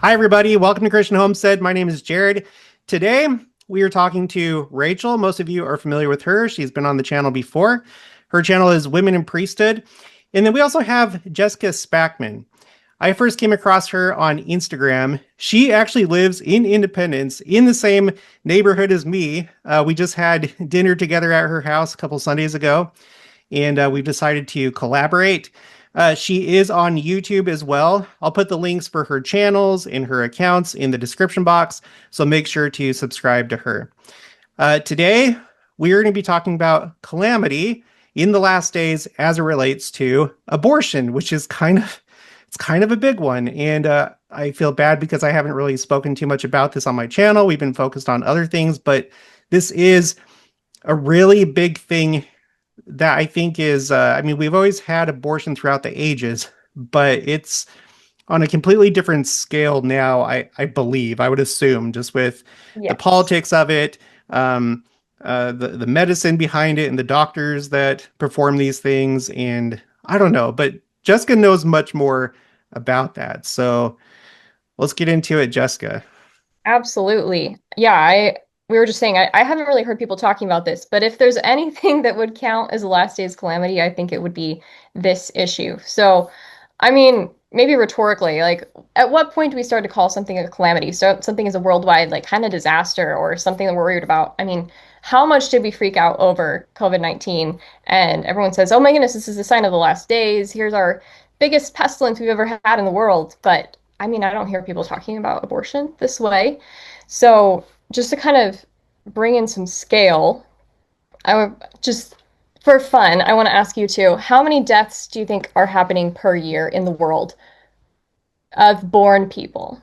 Hi, everybody. Welcome to Christian Homestead. My name is Jared. Today, we are talking to Rachel. Most of you are familiar with her. She's been on the channel before. Her channel is Women in Priesthood. And then we also have Jessica Spackman. I first came across her on Instagram. She actually lives in Independence, in the same neighborhood as me. We just had dinner together at her house a couple Sundays ago, and we've decided to collaborate. She is on YouTube as well. I'll put the links for her channels and her accounts in the description box, so make sure to subscribe to her. Today, we are going to be talking about Calamity in the last days as it relates to abortion, which is kind of a big one. And I feel bad because I haven't really spoken too much about this on my channel. We've been focused on other things, but this is a really big thing that I think is, we've always had abortion throughout the ages, but it's on a completely different scale now, I believe, I would assume, just with the Yes. politics of it, the medicine behind it, and the doctors that perform these things. And I don't know, but Jessica knows much more about that. So let's get into it, Jessica. Absolutely. Yeah, we were just saying I haven't really heard people talking about this, but if there's anything that would count as a last days calamity, I think it would be this issue. So, I mean, maybe rhetorically, like at what point do we start to call something a calamity? So something is a worldwide like kind of disaster or something that we're worried about. I mean, how much did we freak out over COVID-19? And everyone says, "Oh my goodness, this is a sign of the last days. Here's our biggest pestilence we've ever had in the world." But I mean, I don't hear people talking about abortion this way. So, just to kind of bring in some scale, I would just for fun, I want to ask you too, how many deaths do you think are happening per year in the world of born people?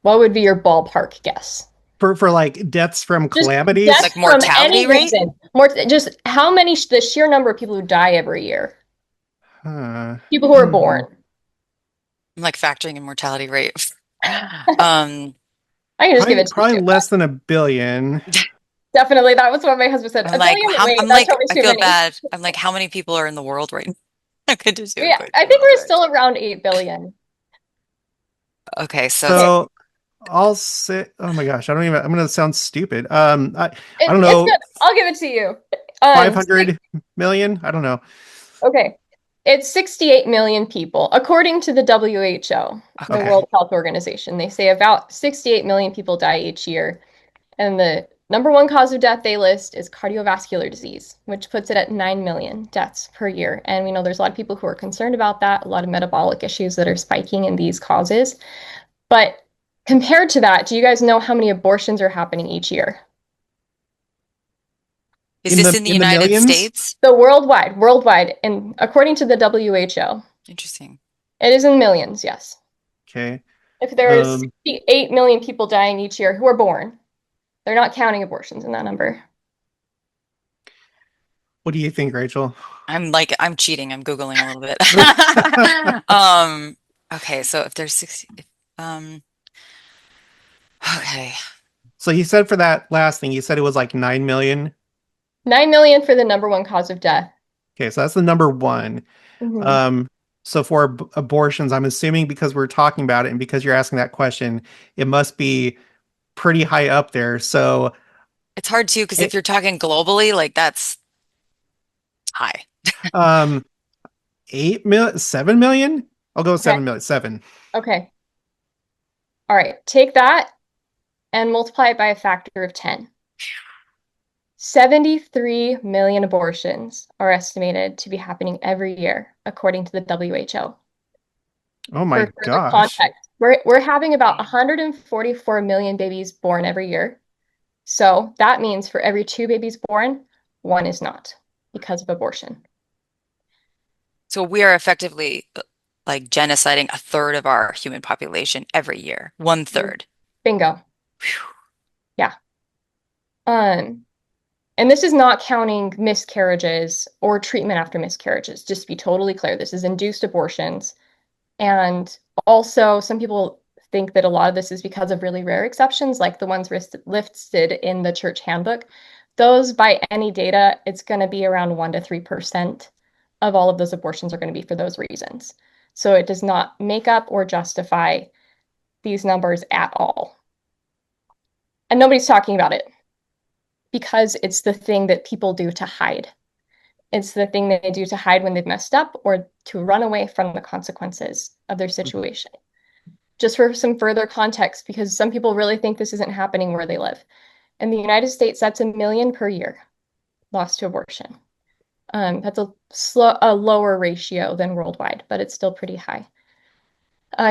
What would be your ballpark guess? For like deaths from Just calamities. deaths Like from mortality any rate? reason. More just how many the sheer number of people who die every year. Huh. People who are Hmm. born. I'm like factoring in mortality rate. Um, I can just give Probably, it to you probably too. less than 1 billion. Definitely, that was what my husband said. I'm A like, billion? how, Wait, I'm that's like, probably I too feel many. bad. I'm like, how many people are in the world right now? I could just do a Yeah, quick I think Google we're search. still around 8 billion. Okay, so Okay. So I'll say, oh my gosh, I'm going to sound stupid. I don't It's know, good. I'll give it to you. Six, 500 million? I don't know. okay. It's 68 million people, according to the WHO, the okay. Okay. World Health Organization. They say about 68 million people die each year. And the number one cause of death they list is cardiovascular disease, which puts it at 9 million deaths per year. And we know there's a lot of people who are concerned about that, a lot of metabolic issues that are spiking in these causes. But compared to that, do you guys know how many abortions are happening each year? Is In this the in the in the United millions? States? So worldwide, and according to the WHO, Interesting. it is in millions, yes. Okay. If there's Um, 68 million people dying each year who are born, they're not counting abortions in that number. what do you think, Rachel? I'm cheating. I'm Googling a little bit. Um, okay, so if there's 60, um, okay. So he said for that last thing, he said it was like 9 million. 9 million for the number one cause of death. Okay, so that's the number one. Mhm. Um, so for abortions, I'm assuming because we're talking about it and because you're asking that question, it must be pretty high up there. So It's hard too, because it, if you're talking globally, like that's high. um, 7 million? I'll go with Okay. 7 million. Seven. Okay. All right. Take that and multiply it by a factor of 10. 73 million abortions are estimated to be happening every year, according to the WHO. Oh For my further gosh. context, we're having about 144 million babies born every year. So that means for every two babies born, one is not because of abortion. So we are effectively like genociding a third of our human population every year. One third. Bingo. Yeah. Um, and this is not counting miscarriages or treatment after miscarriages. Just to be totally clear, this is induced abortions. And also, some people think that a lot of this is because of really rare exceptions, like the ones listed in the church handbook. Those, by any data, it's going to be around 1 to 3% of all of those abortions are going to be for those reasons. So it does not make up or justify these numbers at all. And nobody's talking about it because it's the thing that people do to hide. It's the thing that they do to hide when they've messed up or to run away from the consequences of their situation. Just for some further context, because some people really think this isn't happening where they live. In the United States, that's 1 million per year lost to abortion. That's a lower ratio than worldwide, but it's still pretty high.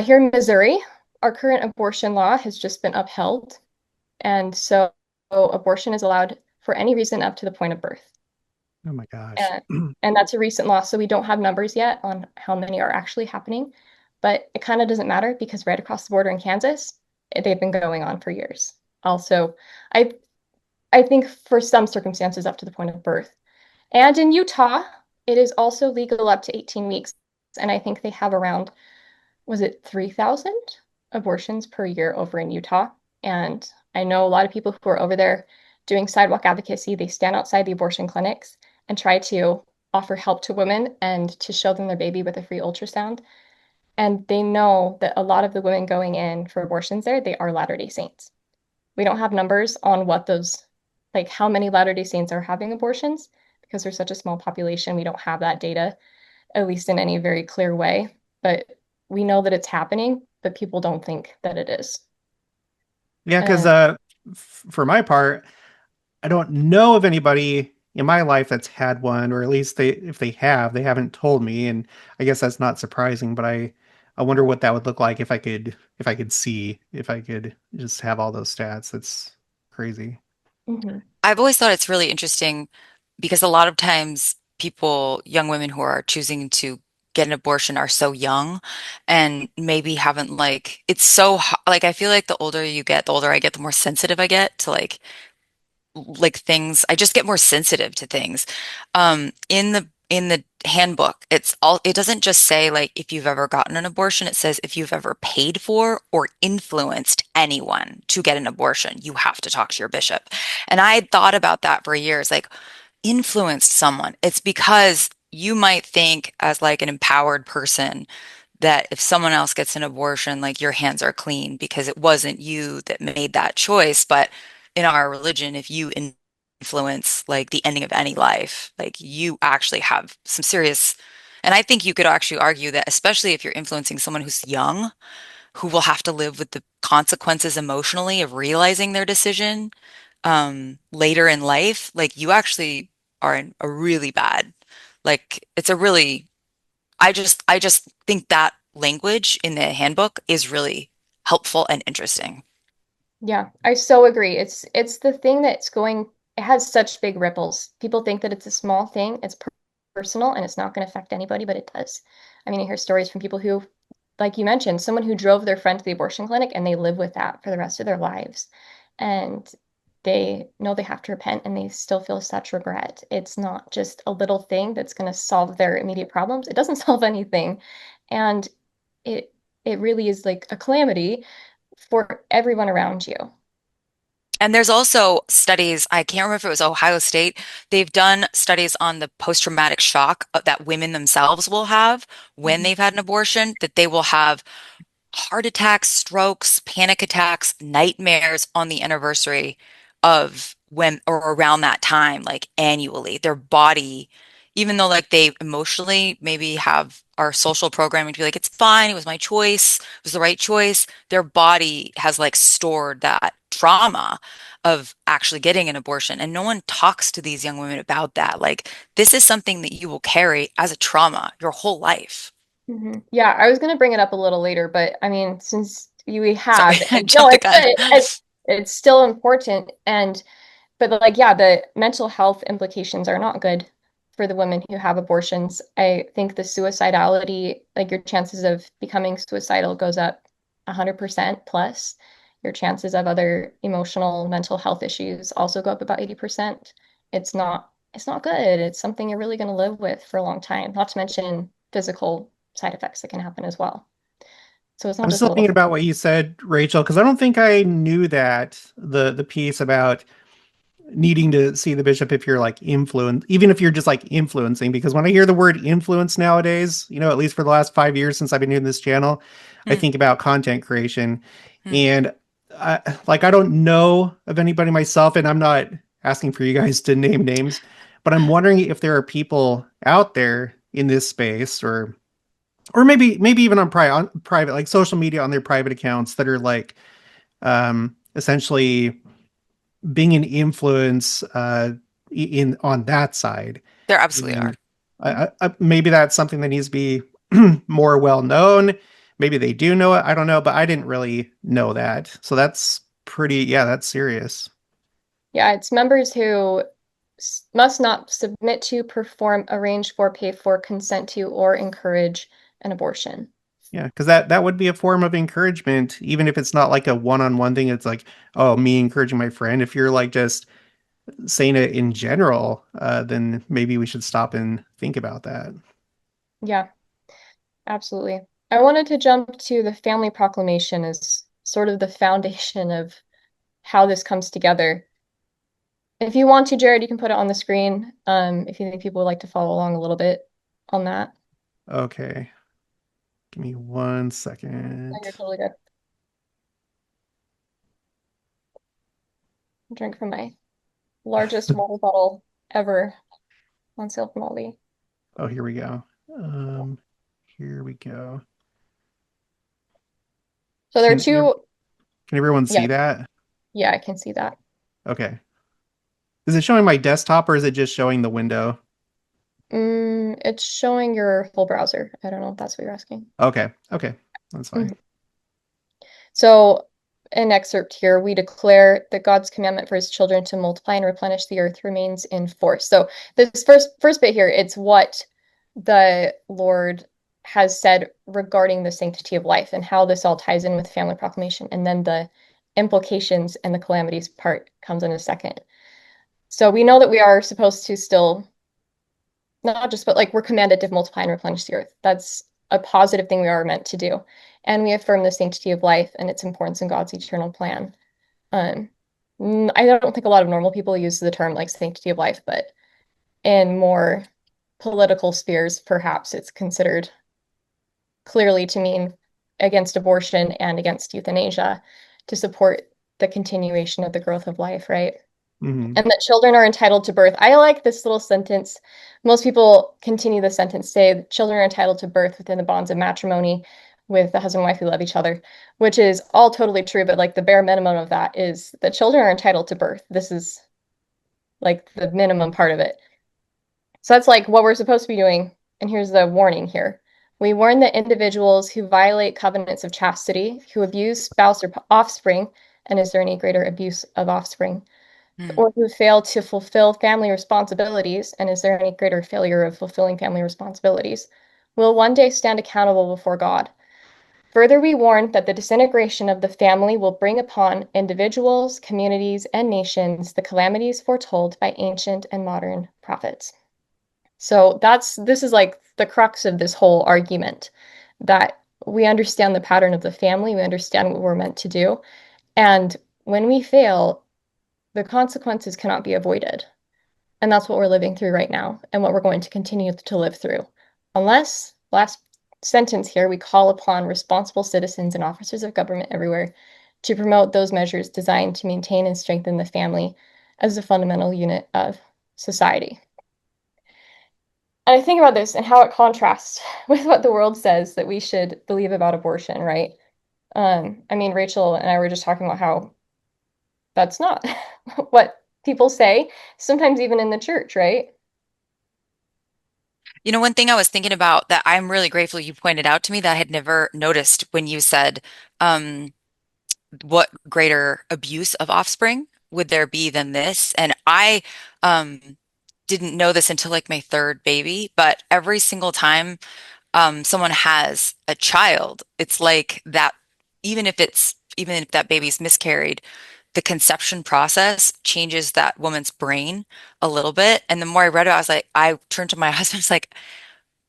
Here in Missouri, our current abortion law has just been upheld. And so abortion is allowed for any reason up to the point of birth. Oh my gosh. And that's a recent law. So we don't have numbers yet on how many are actually happening. But it kind of doesn't matter because right across the border in Kansas, they've been going on for years. Also, I think for some circumstances up to the point of birth. And in Utah, it is also legal up to 18 weeks. And I think they have around, was it 3,000 abortions per year over in Utah? And I know a lot of people who are over there doing sidewalk advocacy. They stand outside the abortion clinics and try to offer help to women and to show them their baby with a free ultrasound. And they know that a lot of the women going in for abortions there, they are Latter-day Saints. We don't have numbers on what those, like how many Latter-day Saints are having abortions because there's such a small population. We don't have that data, at least in any very clear way. But we know that it's happening, but people don't think that it is. Yeah, because And for my part, I don't know of anybody in my life that's had one, or at least if they have, they haven't told me, and I guess that's not surprising, but I wonder what that would look like if I could just have all those stats. That's crazy. mhm, I've always thought it's really interesting because a lot of times people, young women who are choosing to get an abortion are so young and maybe haven't it's so like I feel like the older you get, the older I get, the more sensitive I get to things. I just get more sensitive to things. In the handbook, it doesn't just say like if you've ever gotten an abortion, it says if you've ever paid for or influenced anyone to get an abortion, you have to talk to your bishop. And I had thought about that for years, like influenced someone. It's because you might think as like an empowered person that if someone else gets an abortion, like your hands are clean because it wasn't you that made that choice. But in our religion, if you influence like the ending of any life, like you actually have some serious, and I think you could actually argue that especially if you're influencing someone who's young, who will have to live with the consequences emotionally of realizing their decision later in life, like you actually are in a really bad, it's a really I just think that language in the handbook is really helpful and interesting. yeah, I so agree. It's the thing that's going, it has such big ripples. People think that it's a small thing, it's personal, and it's not going to affect anybody, but it does. I mean, I hear stories from people who, like you mentioned, someone who drove their friend to the abortion clinic and they live with that for the rest of their lives. And they know they have to repent and they still feel such regret. It's not just a little thing that's going to solve their immediate problems. It doesn't solve anything. And it it really is like a calamity for everyone around you. And there's also studies, I can't remember if it was Ohio State, they've done studies on the post-traumatic shock that women themselves will have when Mhm. they've had an abortion, that they will have heart attacks, strokes, panic attacks, nightmares on the anniversary of when or around that time, like annually. Their body, even though like they emotionally maybe have our social programming to be like, it's fine, it was my choice, it was the right choice, their body has like stored that trauma of actually getting an abortion. And no one talks to these young women about that. Like, this is something that you will carry as a trauma your whole life. Yeah, I was going to bring it up a little later, but I mean, since we Sorry, have, I no, jumped the gun. it's still important. And, but like, yeah, the mental health implications are not good for the women who have abortions. I think the suicidality, like your chances of becoming suicidal goes up 100% plus. Your chances of other emotional mental health issues also go up about 80%. It's not good. It's something you're really going to live with for a long time, not to mention physical side effects that can happen as well. So it's not I'm just a still little thinking thing. about what you said, Rachel, because I don't think I knew that the piece about needing to see the bishop if you're like influence, even if you're just like influencing, because when I hear the word influence nowadays, at least for the last 5 years since I've been doing this channel, I Hmm. think about content creation. Hmm. And I don't know of anybody myself, and I'm not asking for you guys to name names, but I'm wondering if there are people out there in this space, or maybe even on private, like social media on their private accounts, that are like essentially being an influence in on that side. There absolutely are. And maybe that's something that needs to be more well known. Maybe they do know it. I don't know, but I didn't really know that. So that's pretty, yeah, that's serious. Yeah, it's members who must not submit to, perform, arrange for, pay for, consent to, or encourage an abortion. Yeah, because that would be a form of encouragement, even if it's not like a one-on-one thing. It's like, oh, me encouraging my friend. If you're like just saying it in general, then maybe we should stop and think about that. Yeah, absolutely. I wanted to jump to the family proclamation as sort of the foundation of how this comes together. If you want to, Jared, you can put it on the screen, if you think people would like to follow along a little bit on that. Okay, give me one No, second. you're totally good. Drink from my largest water bottle ever on sale from Aldi. Oh, here we go. Um, Here we go. So there are Can two, can everyone yeah, see that? yeah, I can see that. Okay. Is it showing my desktop or is it just showing the window? It's showing your full browser. I don't know if that's what you're asking. Okay. Okay. That's fine. Mhm. So, an excerpt here, we declare that God's commandment for his children to multiply and replenish the earth remains in force. So, this first bit here, it's what the Lord has said regarding the sanctity of life and how this all ties in with family proclamation. And then the implications and the calamities part comes in a second. So, we know that we are supposed to still not just, but like we're commanded to multiply and replenish the earth. That's a positive thing we are meant to do. And we affirm the sanctity of life and its importance in God's eternal plan. Um, I don't think a lot of normal people use the term like sanctity of life, but in more political spheres, perhaps it's considered clearly to mean against abortion and against euthanasia to support the continuation of the growth of life, right? Hmm. And that children are entitled to birth. I like this little sentence. Most people continue the sentence, say children are entitled to birth within the bonds of matrimony with the husband and wife who love each other, which is all totally true. But like the bare minimum of that is that children are entitled to birth. This is like the minimum part of it. So that's like what we're supposed to be doing. And here's the warning here. We warn that individuals who violate covenants of chastity, who abuse spouse or offspring, and is there any greater abuse of offspring? Hmm. Or who fail to fulfill family responsibilities, and is there any greater failure of fulfilling family responsibilities, will one day stand accountable before God. Further, we warn that the disintegration of the family will bring upon individuals, communities, and nations the calamities foretold by ancient and modern prophets. So this is like the crux of this whole argument that we understand the pattern of the family, we understand what we're meant to do, and when we fail, the consequences cannot be avoided. And that's what we're living through right now and what we're going to continue to live through. Unless, last sentence here, we call upon responsible citizens and officers of government everywhere to promote those measures designed to maintain and strengthen the family as a fundamental unit of society. And I think about this and how it contrasts with what the world says that we should believe about abortion, right? I mean, Rachel and I were just talking about how that's not what people say, sometimes even in the church, right? One thing I was thinking about that I'm really grateful you pointed out to me that I had never noticed when you said, um, what greater abuse of offspring would there be than this? And I um, didn't know this until like my third baby, but every single time someone has a child, it's like that, even if that baby's miscarried, the conception process changes that woman's brain a little bit. And the more I read it, I turned to my husband, I was like,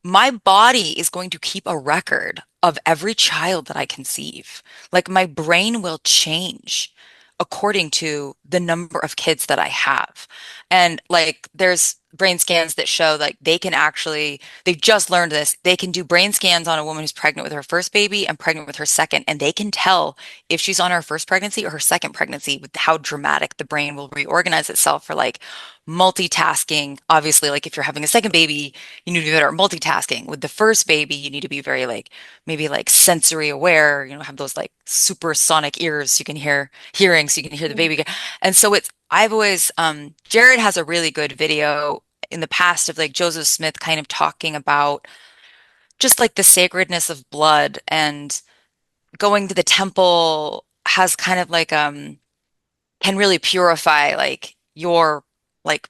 my body is going to keep a record of every child that I conceive. Like my brain will change according to the number of kids that I have. And like there's brain scans that show like they've just learned this. They can do brain scans on a woman who's pregnant with her first baby and pregnant with her second, and they can tell if she's on her first pregnancy or her second pregnancy with how dramatic the brain will reorganize itself for like multitasking. Obviously, like if you're having a second baby, you need to be better at multitasking. With the first baby, you need to be very like maybe like sensory aware, have those like supersonic ears so you can hearing so you can hear the baby. And so I've always Jared has a really good video in the past of like Joseph Smith kind of talking about just like the sacredness of blood, and going to the temple has kind of like can really purify like your like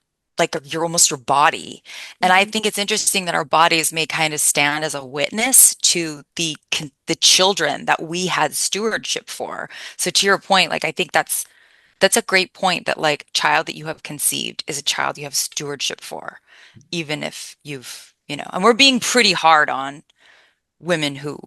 your almost your body. And I think it's interesting that our bodies may kind of stand as a witness to the children that we had stewardship for. So to your point, like I think that's a great point, that like child that you have conceived is a child you have stewardship for, even if and we're being pretty hard on women who,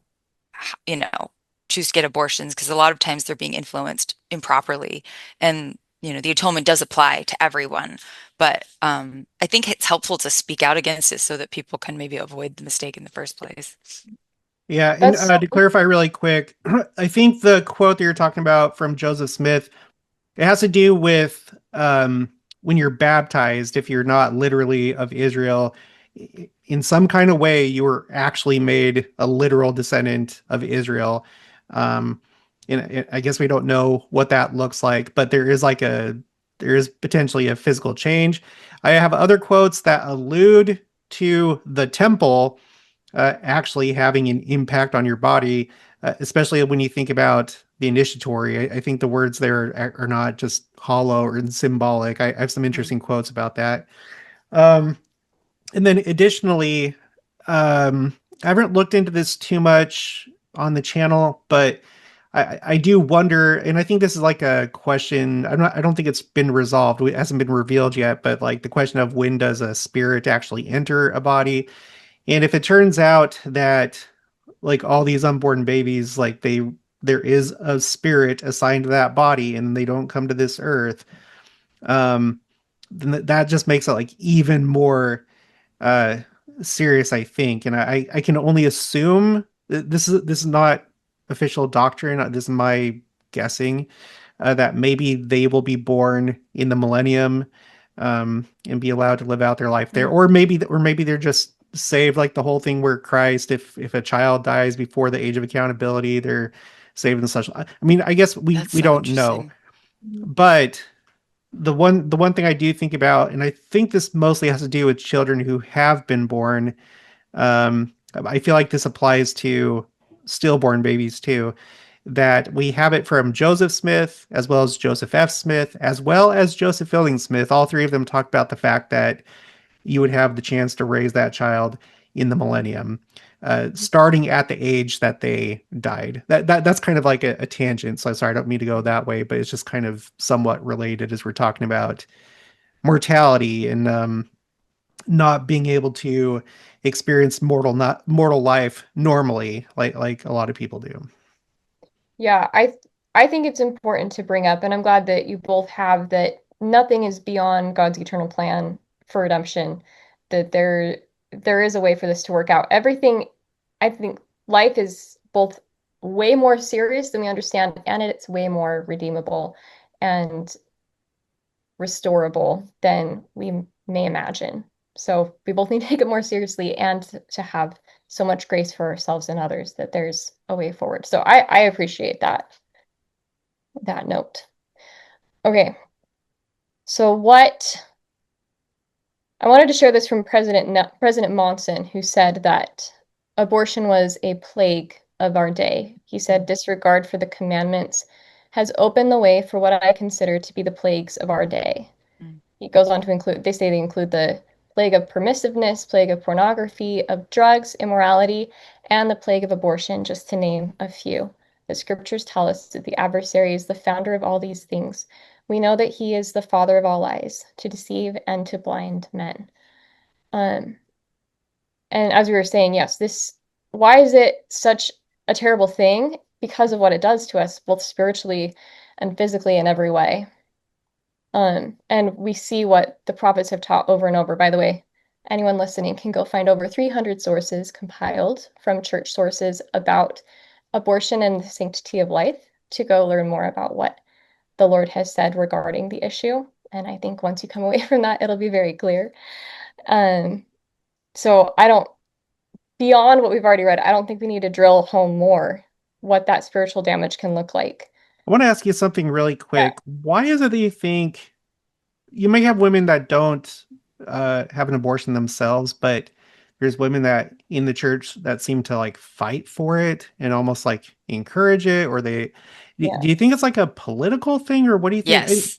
you know, choose to get abortions, because a lot of times they're being influenced improperly. And, the atonement does apply to everyone. But I think it's helpful to speak out against it so that people can maybe avoid the mistake in the first place. Yeah, and That's so to clarify really quick, I think the quote that you're talking about from Joseph Smith, it has to do with when you're baptized, if you're not literally of Israel, in some kind of way, you were actually made a literal descendant of Israel. Um, and I guess we don't know what that looks like, but there is potentially a physical change. I have other quotes that allude to the temple actually having an impact on your body, especially when you think about the initiatory. I think the words there are not just hollow or symbolic. I have some interesting quotes about that. Um, and then additionally, I haven't looked into this too much on the channel, but I do wonder, and I think this is like a question. I don't think it's been resolved. It hasn't been revealed yet, but like the question of when does a spirit actually enter a body? And if it turns out that like all these unborn babies, like there is a spirit assigned to that body and they don't come to this earth, um, then that just makes it like even more uh serious, I think. And I can only assume that this is not official doctrine. This is my guessing, that maybe they will be born in the millennium, and be allowed to live out their life there, or maybe they're just saved, like the whole thing where Christ, if a child dies before the age of accountability, they're saved and such. I mean, I guess That's we so don't know, interesting. but the one thing I do think about, and I think this mostly has to do with children who have been born. I feel like this applies to stillborn babies too, that we have it from Joseph Smith, as well as Joseph F. Smith, as well as Joseph Fielding Smith. All three of them talk about the fact that you would have the chance to raise that child in the millennium, starting at the age that they died. That's kind of like a tangent. So sorry, I don't mean to go that way, but it's just kind of somewhat related as we're talking about mortality and not being able to experience mortal life normally, like a lot of people do. Yeah, I think it's important to bring up, and I'm glad that you both have that nothing is beyond God's eternal plan for redemption, that there is a way for this to work out. Everything, I think life is both way more serious than we understand, and it's way more redeemable and restorable than we may imagine. So we both need to take it more seriously and to have so much grace for ourselves and others that there's a way forward. So I appreciate that note. Okay. So what I wanted to share this from President Monson, who said that abortion was a plague of our day. He said disregard for the commandments has opened the way for what I consider to be the plagues of our day. Mm. He goes on to include, they say they include the plague of permissiveness, plague of pornography, of drugs, immorality, and the plague of abortion, just to name a few. The scriptures tell us that the adversary is the founder of all these things. We know that he is the father of all lies, to deceive and to blind men. Um, and as we were saying, yes, why is it such a terrible thing? because of what it does to us, both spiritually and physically in every way. And we see what the prophets have taught over and over. By the way, anyone listening can go find over 300 sources compiled from church sources about abortion and the sanctity of life to go learn more about what the Lord has said regarding the issue. And I think once you come away from that, it'll be very clear. Um, so I don't, beyond what we've already read, I don't think we need to drill home more what that spiritual damage can look like. I want to ask you something really Yeah, quick. Why is it that you think you may have women that don't have an abortion themselves, but there's women that in the church that seem to like fight for it and almost like encourage it, or they yeah. do you think it's like a political thing, or what do you think? Yes,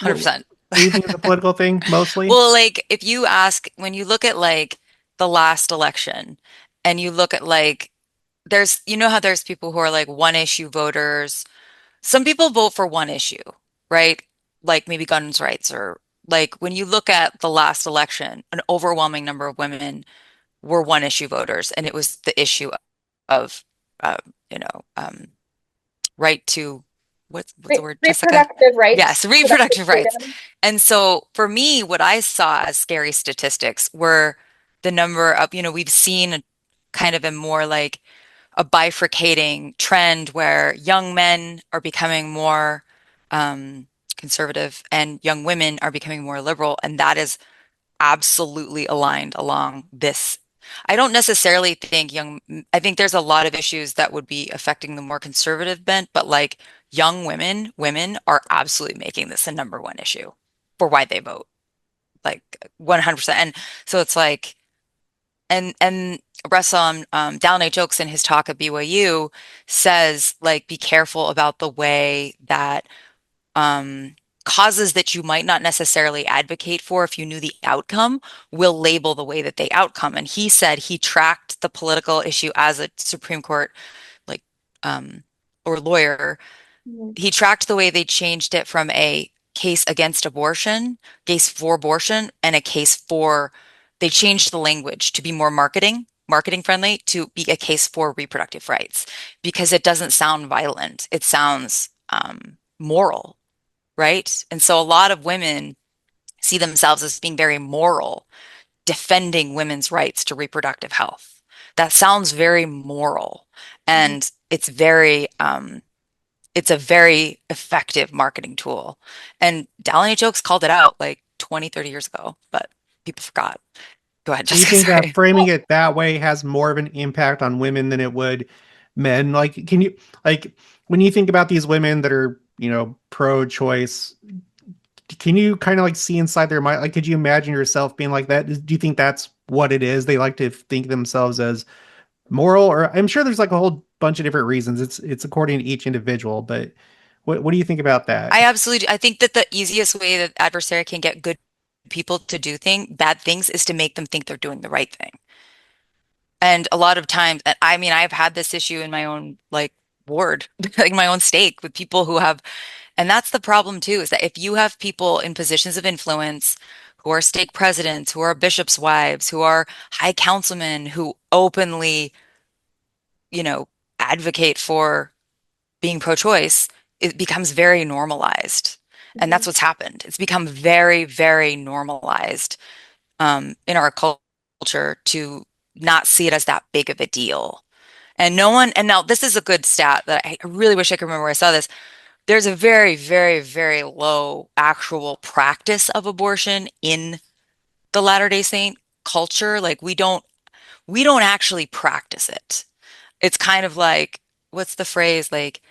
What, 100%. what do you think is a political thing mostly? Well, like if you ask, when you look at like the last election and you look at like, there's, you know how there's people who are like one issue voters. Some people vote for one issue, right? Like maybe guns rights, or like when you look at the last election, an overwhelming number of women were one issue voters, and it was the issue of, uh, you know, right to, what's the word, Jessica? Reproductive rights, Yes, reproductive reproductive rights. freedom. And so for me, what I saw as scary statistics were the number of, we've seen kind of a more like a bifurcating trend where young men are becoming more conservative and young women are becoming more liberal. And that is absolutely aligned along this. I don't necessarily think I think there's a lot of issues that would be affecting the more conservative bent, but like young women are absolutely making this a number one issue for why they vote, like 100%. And so it's like, and Russell, Dallin H. Oaks in his talk at BYU says, like, be careful about the way that um, causes that you might not necessarily advocate for if you knew the outcome will label the way that they outcome. And he said he tracked the political issue as a Supreme Court, like, um, or lawyer. Mhm. He tracked the way they changed it from a case against abortion, case for abortion, and a case for, they changed the language to be more marketing friendly, to be a case for reproductive rights because it doesn't sound violent. It sounds moral, right? And so a lot of women see themselves as being very moral, defending women's rights to reproductive health. That sounds very moral, Mhm. and it's a very effective marketing tool. And Dallin H. Oaks called it out like 20, 30 years ago, but people forgot. Go ahead, Do you Jessica, think that sorry. framing Well, it that way has more of an impact on women than it would men? Like, can you like when you think about these women that are, pro-choice, can you kind of like see inside their mind? Like, could you imagine yourself being like that? Do you think that's what it is? They like to think themselves as moral, or I'm sure there's like a whole bunch of different reasons. It's according to each individual, but what do you think about that? I absolutely, I think that the easiest way that adversary can get good people to do bad things is to make them think they're doing the right thing. And a lot of times, and I mean, I've had this issue in my own like ward, like my own stake with people who have, and that's the problem too, is that if you have people in positions of influence who are stake presidents, who are bishops' wives, who are high councilmen, who openly, you know, advocate for being pro-choice, it becomes very normalized. And mhm. that's what's happened. It's become very, very normalized in our culture to not see it as that big of a deal. And no one, and now this is a good stat that I really wish I could remember where I saw this. There's a very, very, very low actual practice of abortion in the Latter-day Saint culture. Like we don't actually practice it. It's kind of like, what's the phrase? Like,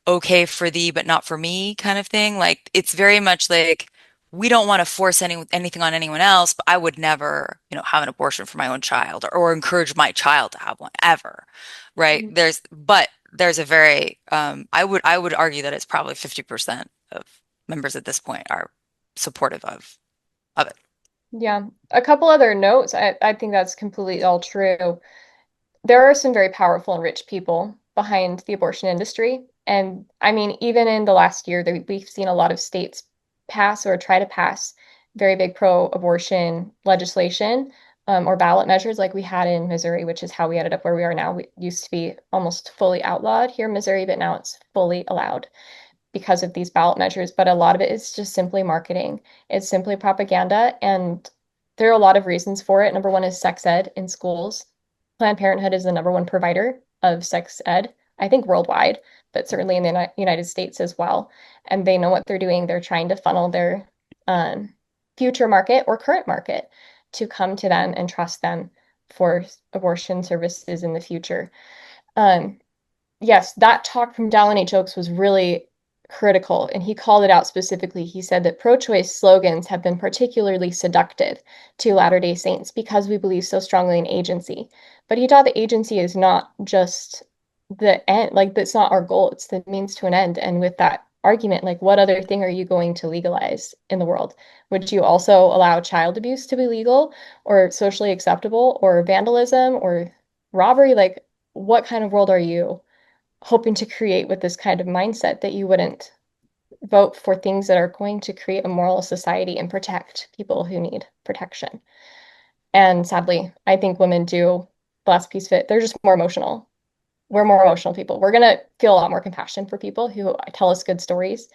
okay for thee, but not for me kind of thing. Like it's very much like we don't want to force anything on anyone else, but I would never, have an abortion for my own child, or encourage my child to have one ever. Right? Mhm. There's a very I would argue that it's probably 50% of members at this point are supportive of it. Yeah. A couple other notes. I think that's completely all true. There are some very powerful and rich people behind the abortion industry. And I mean, even in the last year, we've seen a lot of states pass or try to pass very big pro-abortion legislation. or ballot measures like we had in Missouri, which is how we ended up where we are now. We used to be almost fully outlawed here in Missouri, but now it's fully allowed because of these ballot measures. But a lot of it is just simply marketing. It's simply propaganda. And there are a lot of reasons for it. Number one is sex ed in schools. Planned Parenthood is the number one provider of sex ed, I think worldwide, but certainly in the United States as well. And they know what they're doing. They're trying to funnel their um, future market or current market to come to them and trust them for abortion services in the future. Um, yes, that talk from Dallin H. Oaks was really critical, and he called it out specifically. He said that pro-choice slogans have been particularly seductive to Latter-day Saints because we believe so strongly in agency. But he taught that agency is not just the end, like that's not our goal, it's the means to an end. And with that argument, like what other thing are you going to legalize in the world? Would you also allow child abuse to be legal or socially acceptable or vandalism or robbery? Like what kind of world are you hoping to create with this kind of mindset that you wouldn't vote for things that are going to create a moral society and protect people who need protection? And sadly, I think women do, the last piece of it, they're just more emotional. We're more emotional people. We're going to feel a lot more compassion for people who tell us good stories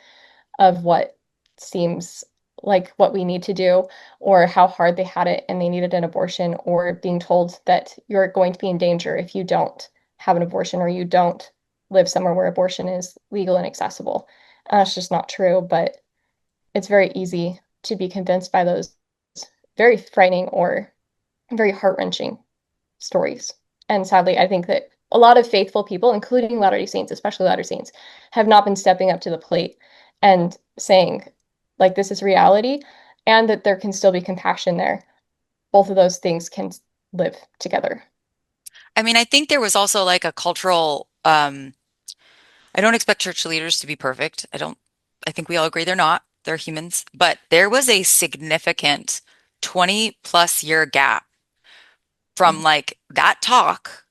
of what seems like what we need to do or how hard they had it and they needed an abortion, or being told that you're going to be in danger if you don't have an abortion or you don't live somewhere where abortion is legal and accessible. That's just not true, but it's very easy to be convinced by those very frightening or very heart-wrenching stories. And sadly, I think that a lot of faithful people, including Latter-day Saints, especially Latter-day Saints, have not been stepping up to the plate and saying, like, this is reality, and that there can still be compassion there. Both of those things can live together. I mean, I think there was also like a cultural, I don't expect church leaders to be perfect. I think we all agree they're not. They're humans. But there was a significant 20 plus year gap from like that talk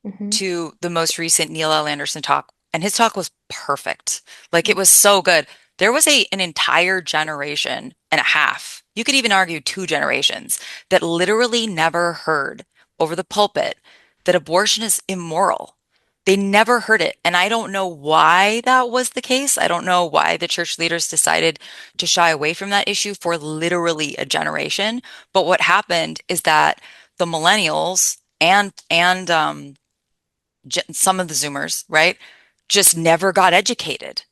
Mm-hmm. to the most recent Neil L. Anderson talk. And his talk was perfect. Like it was so good. There was an entire generation and a half, you could even argue 2 generations, that literally never heard over the pulpit that abortion is immoral. They never heard it. And I don't know why that was the case. I don't know why the church leaders decided to shy away from that issue for literally a generation. But what happened is that the millennials and some of the Zoomers, right, just never got educated.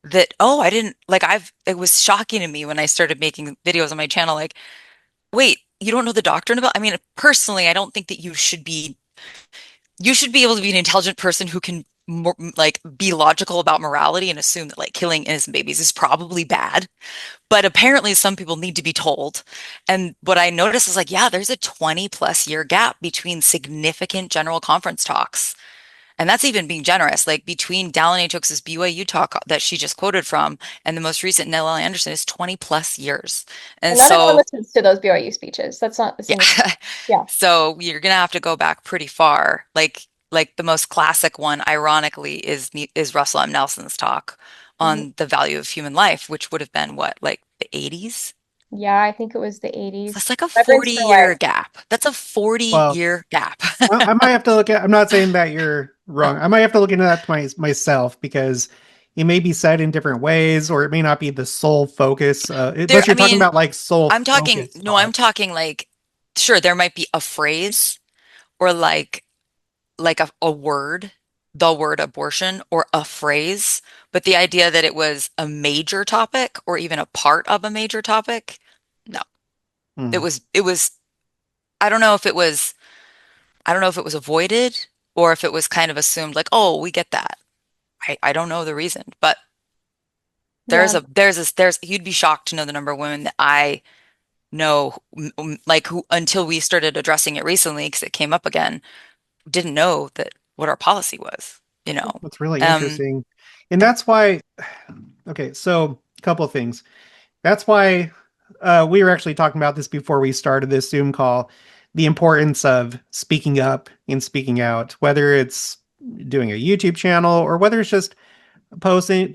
That, oh, I didn't like, it was shocking to me when I started making videos on my channel, like, wait, you don't know the doctrine about, I mean, personally, I don't think that you should be able to be an intelligent person who can like be logical about morality and assume that like killing innocent babies is probably bad. But apparently some people need to be told. And what I noticed is like, yeah, there's a 20 plus year gap between significant general conference talks. And that's even being generous. Like between Dallin H. Oaks' BYU talk that she just quoted from and the most recent Nell L. Anderson is 20 plus years. And And not everyone so, listens to those BYU speeches. That's not the yeah. same as, yeah. So you're gonna have to go back pretty far. Like the most classic one, ironically, is Russell M. Nelson's talk Mhm. on the value of human life, which would have been what, like the 80s? Yeah, I think it was the So 80s. that's like a Reverence 40 for year Life. gap. That's a 40 Well, year gap. I might have to look at. I'm not saying that you're wrong. I might have to look into that myself because it may be said in different ways, or it may not be the sole focus. There, Unless I you're talking mean, about like sole I'm talking, focus no, I'm talk. talking like, sure, there might be a phrase or like a word, the word abortion or a phrase, but the idea that it was a major topic or even a part of a major topic, no. Hmm. It was I don't know if it was avoided or if it was kind of assumed like, oh, we get that. I don't know the reason, but Yeah. there's you'd be shocked to know the number of women that I know like who until we started addressing it recently because it came up again, didn't know that what our policy was, you know. That's really Um, interesting, and that's why. Okay, so a couple of things. That's why we were actually talking about this before we started this Zoom call. The importance of speaking up and speaking out, whether it's doing a YouTube channel or whether it's just posting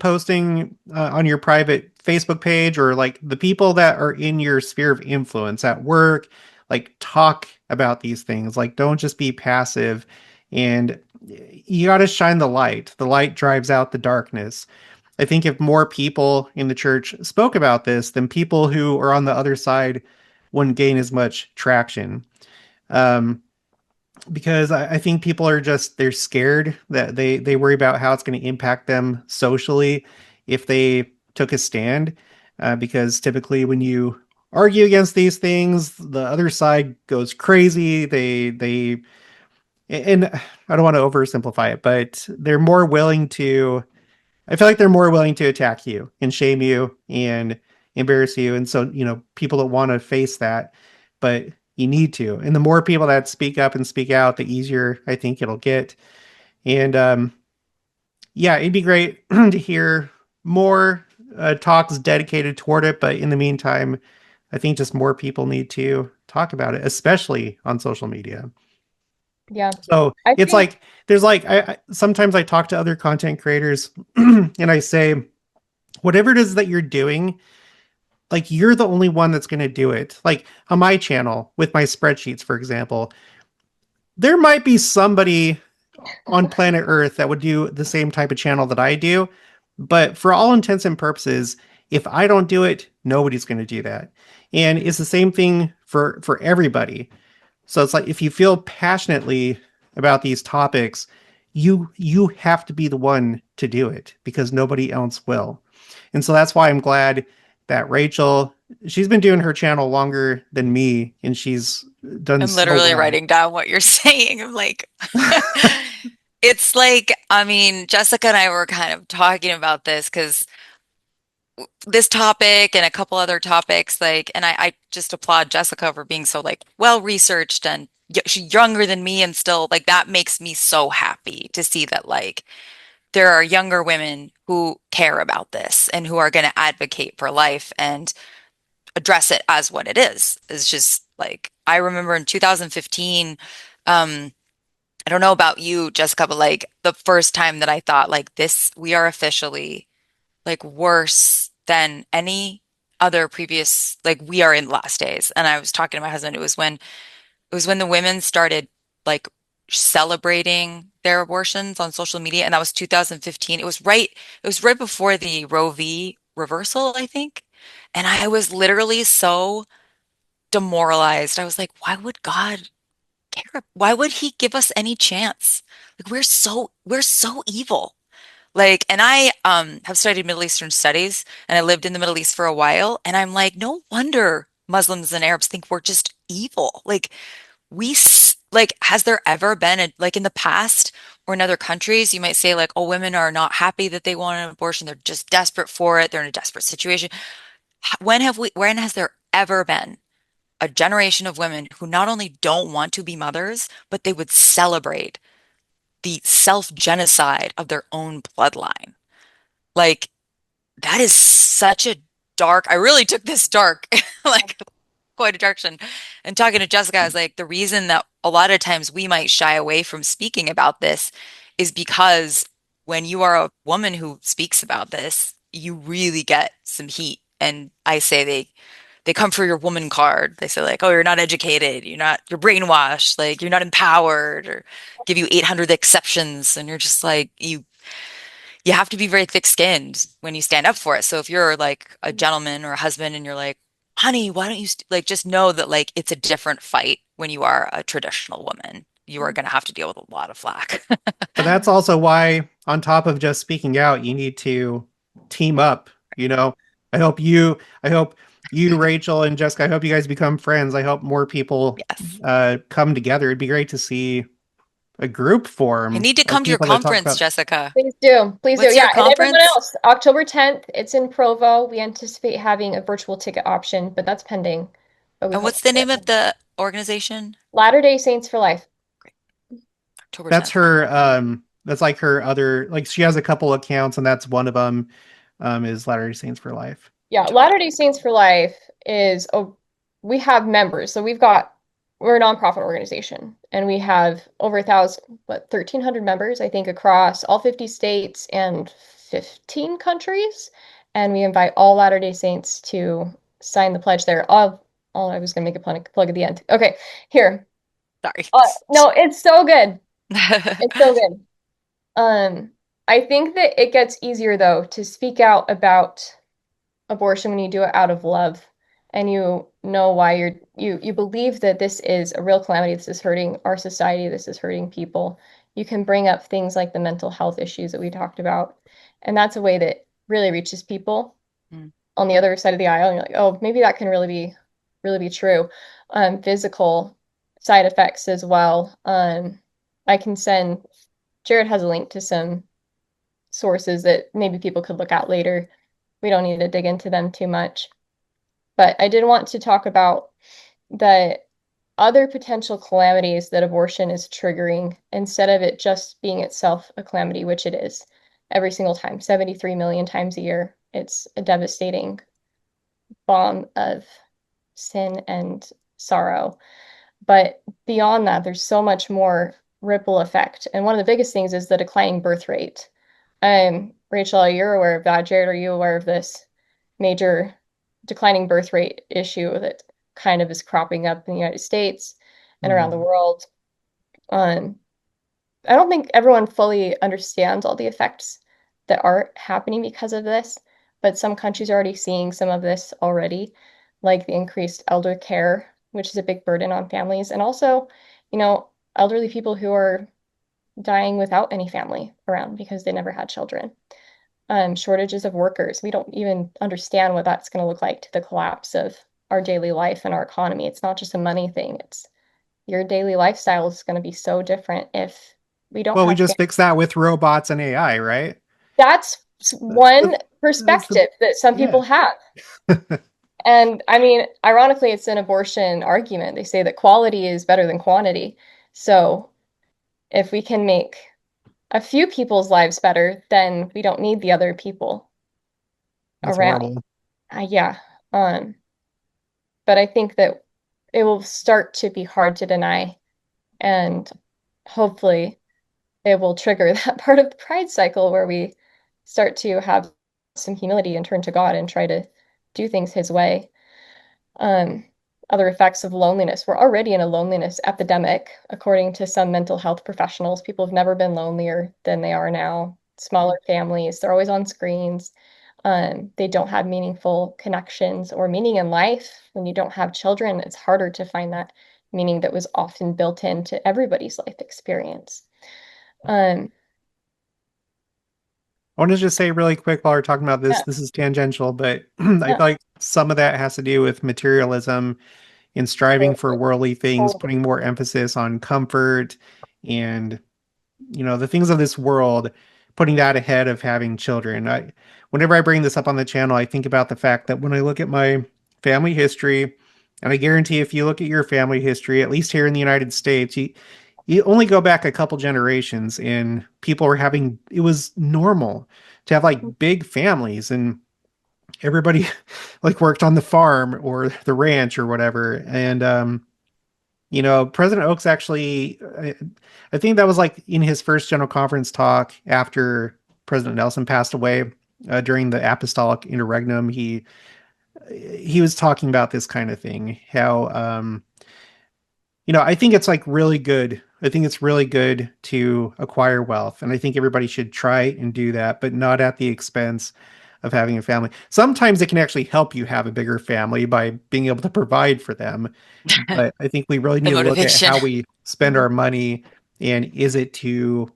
on your private Facebook page, or like the people that are in your sphere of influence at work, like talk about these things. Like don't just be passive, and you got to shine the light. The light drives out the darkness. I think if more people in the church spoke about this, then people who are on the other side wouldn't gain as much traction. Um, because I think people are just they're scared that they worry about how it's going to impact them socially if they took a stand. Because typically when you argue against these things, the other side goes crazy. They and I don't want to oversimplify it, but they're more willing to. I feel like they're more willing to attack you and shame you and embarrass you. And so, people that want to face that, but you need to. And the more people that speak up and speak out, the easier I think it'll get. And yeah, it'd be great to hear more talks dedicated toward it. But in the meantime, I think just more people need to talk about it, especially on social media. Yeah. So I it's think like there's like sometimes I talk to other content creators and I say, whatever it is that you're doing, like you're the only one that's going to do it. Like on my channel with my spreadsheets, for example, there might be somebody on planet Earth that would do the same type of channel that I do. But for all intents and purposes, if I don't do it, nobody's going to do that. And it's the same thing for everybody. So it's like if you feel passionately about these topics, you have to be the one to do it because nobody else will. And so that's why I'm glad that Rachel, she's been doing her channel longer than me, and she's done I'm so literally well. writing down what you're saying. I'm like, it's like, I mean, Jessica and I were kind of talking about this because this topic and a couple other topics, like, and I just applaud Jessica for being so like well researched and she's younger than me and still like that makes me so happy to see that like there are younger women who care about this and who are going to advocate for life and address it as what it is. It's just like I remember in 2015, I don't know about you, Jessica, but like the first time that I thought like this, we are officially like worse than any other previous, like we are in last days. And I was talking to my husband, it was when the women started like celebrating their abortions on social media, and that was 2015. It was right before the Roe v. reversal, I think. And I was literally so demoralized. I was like, why would God care? Why would he give us any chance? Like we're so evil. Like, and I have studied Middle Eastern studies and I lived in the Middle East for a while, and I'm like, no wonder Muslims and Arabs think we're just evil. Like like has there ever been a like in the past or in other countries you might say like oh women are not happy that they want an abortion, they're just desperate for it, they're in a desperate situation. When has there ever been a generation of women who not only don't want to be mothers, but they would celebrate the self-genocide of their own bloodline? Like, that is such a dark, I really took this dark, like quite a direction. And talking to Jessica, I was like, the reason that a lot of times we might shy away from speaking about this is because when you are a woman who speaks about this, you really get some heat. And I say they come for your woman card. They say like, oh, you're not educated, you're brainwashed, like you're not empowered, or give you 800 exceptions. And you're just like, you have to be very thick-skinned when you stand up for it. So if you're like a gentleman or a husband and you're like, honey, why don't you like just know that like it's a different fight when you are a traditional woman. You are going to have to deal with a lot of flack. But that's also why, on top of just speaking out, you need to team up. You know, I hope you, Rachel, and Jessica, I hope you guys become friends. I hope more people Yes. come together. It'd be great to see a group I form need to of come to your people that talk conference, about. Jessica. Please do. Please do. What's Yeah. your And everyone conference? else, October 10th, it's in Provo. We anticipate having a virtual ticket option, but that's pending. But we And hope what's to the get name of it. the organization? Latter-day Saints for Life. Great. October That's 10th. her. That's like her other. Like she has a couple accounts, and that's one of them. Is Latter-day Saints for Life. Yeah, Check it out. Latter-day Saints for Life is we have members. So we're a nonprofit organization and we have over 1,300 members, I think, across all 50 states and 15 countries. And we invite all Latter-day Saints to sign the pledge there. Oh, I was gonna make a plug at the end. Okay, here. Sorry. No, it's so good. It's so good. Um, I think that it gets easier though to speak out about abortion when you do it out of love and you know why you believe that this is a real calamity, this is hurting our society, this is hurting people. You can bring up things like the mental health issues that we talked about, and that's a way that really reaches people Mm. on the other side of the aisle, and you're like, oh, maybe that can really be true. Physical side effects as well. I can send Jared has a link to some sources that maybe people could look at later. We don't need to dig into them too much. But I did want to talk about the other potential calamities that abortion is triggering instead of it just being itself a calamity, which it is every single time, 73 million times a year. It's a devastating bomb of sin and sorrow. But beyond that, there's so much more ripple effect. And one of the biggest things is the declining birth rate. Rachel, you're aware of that. Jared, are you aware of this major declining birth rate issue that kind of is cropping up in the United States and around the Mhm. world? Um, I don't think everyone fully understands all the effects that are happening because of this, but some countries are already seeing some of this already, like the increased elder care, which is a big burden on families, and also, elderly people who are dying without any family around because they never had children. Shortages of workers. We don't even understand what that's going to look like to the collapse of our daily life and our economy. It's not just a money thing. It's your daily lifestyle is going to be so different if we don't Well, we have just fix that with robots and AI, right? that's That- one That's the perspective that some yeah. people have. And I mean, ironically, it's an abortion argument. They say that quality is better than quantity. So if we can make a few people's lives better, then we don't need the other people That's around. horrible. Yeah. Um, but I think that it will start to be hard to deny, and hopefully it will trigger that part of the pride cycle where we start to have some humility and turn to God and try to do things His way. Um, Other effects of loneliness. We're already in a loneliness epidemic, according to some mental health professionals. People have never been lonelier than they are now. Smaller families, they're always on screens. They don't have meaningful connections or meaning in life. When you don't have children, it's harder to find that meaning that was often built into everybody's life experience. Um, I want to just say really quick while we're talking about this, yeah, this is tangential, but I feel yeah, like some of that has to do with materialism and striving for totally, worldly things, totally. putting more emphasis on comfort and the things of this world, putting that ahead of having children. Whenever I bring this up on the channel, I think about the fact that when I look at my family history, and I guarantee if you look at your family history, at least here in the United States, you only go back a couple generations and people were having, it was normal to have like big families and everybody like worked on the farm or the ranch or whatever. And President Oaks actually, I think that was like in his first general conference talk after President Nelson passed away during the Apostolic Interregnum. He was talking about this kind of thing. How I think it's like really good. I think it's really good to acquire wealth, and I think everybody should try and do that, but not at the expense of having a family. Sometimes it can actually help you have a bigger family by being able to provide for them. But I think we really The need to look at motivation. how we spend our money and is it to